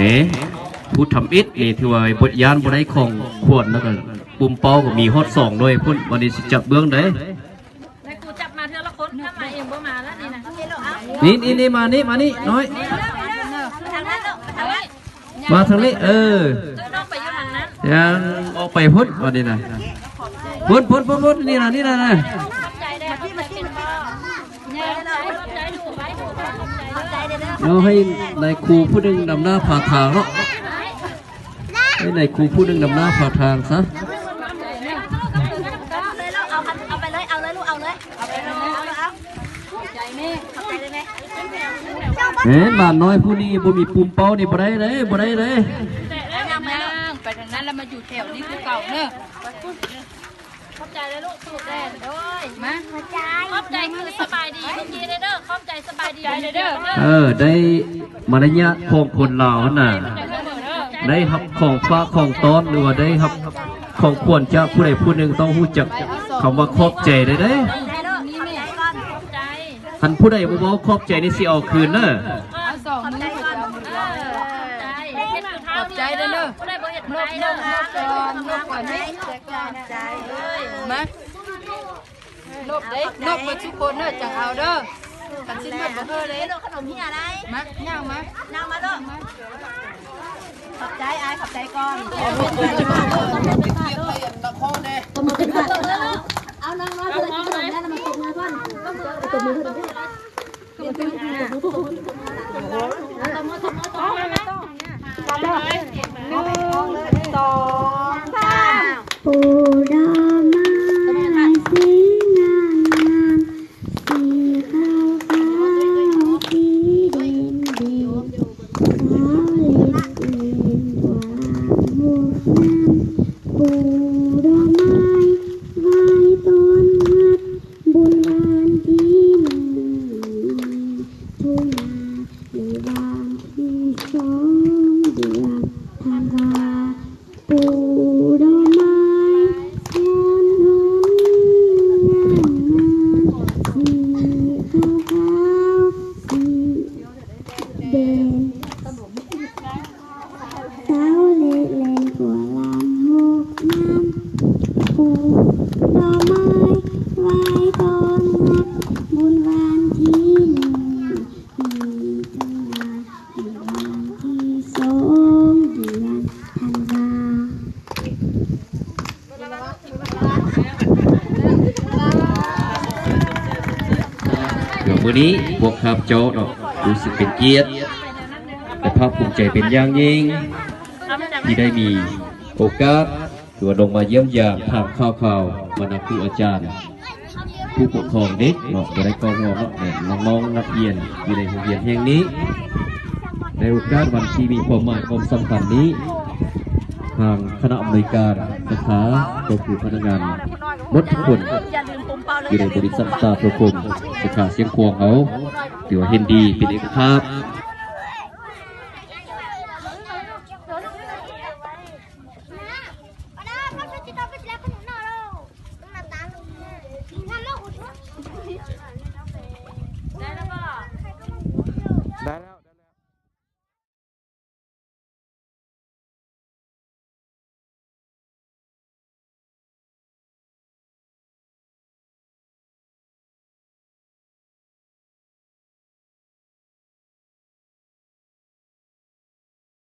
นี่ผู้ทำอิฐนี่ถือว่าบทยานบทได้ของขวดแล้วก็ปุ่มเป้าก็มีฮอตสองด้วยพุ่นวันนี้จับเบื้องได้ในกูจับมาเท่าละคนถ้ามาเองบ่มาแล้วนี่นะนี่มานี่น้อยมาทางนี้น้องไปอยู่ทางนั้นยังออกไปพุ่นวันนี้นะพุ่นนี่นะเราให้นายครูผู้หนึ่งนำหน้าผ่าทางเนาะให้นายครูผู้หนึ่งนำหน้าผ่าทางซะบ้านน้อยผู้นี้บ่มีปุ่มเป้านี่บ่ได้เลยไปทางนั้นแล้วมาอยู่แถวนี้คือเก่าเนอะขอบใจเลยลูกสูดแดดด้วยมาขอบใจคือสบายดีเมื่อกี้เด้อขอบใจสบายดีเด้อได้มารยาทของคนลาวน่ะได้รับของฟ้าของต้อนหรือว่าได้รับของควรจะผู้ใดผู้หนึ่งต้องรู้จักคำว่าขอบใจได้ท่านผู้ใดบ่ขอบใจนี่สิเอาคืนเนอะขอบใจเด้อผู้ใดบ่เฮ็ดบ่ได้เด้อนกก่อนนี่ใจมาลบไปทุกคนเด้อจังเอาเด้อกันสิ้นหมดบ่เด้อขนมเฮียอะไรมาย่างมาเด้อขอบใจอายขอบใจก่อนเอาน้องๆเลยขนมแล้วมาตบมือก่อนตบมือก่อนปูดอกไม้สีงามสีขาวสีแดงขาวเล็กกว่าหูน้ำปูดอกไม้ไว้ต้นฮักบุญบานที่หนึ่งทุ่งนาในวันที่2 เดือนธันวาปูดอกไม้สีขาวสีแดงสาวเล็กกว่าลำหูน้ำปูดอกไม้ไว้ต้นฮักบุญวันที่1 มีทุ่งนาในวันที่2 เดือนธันวาเดี๋ยวมื้อนี้พวกข้าพเจ้ารู้สึกเป็นเกียรติและภาคภูมิใจเป็นอย่างยิ่งที่ได้มีโอกาสตัวลงมาเยี่ยมยามถามข่าวบรรดาครูอาจารย์ผู้ปกครองเด็กเนาะได้กองหัวเนาะน้องนักเรียนอยู่ในโรงเรียนแห่งนี้ในโอกาสวันที่มีความหมายความสำคัญนี้ทางคณะอำนวยการสาขาก็คือพนักงานหมดทุกคนอยู่ในบริษัทตาประคมสาขาเสียงควงเขาถือว่าเห็นดีเป็นเอกภาพได้แล้ว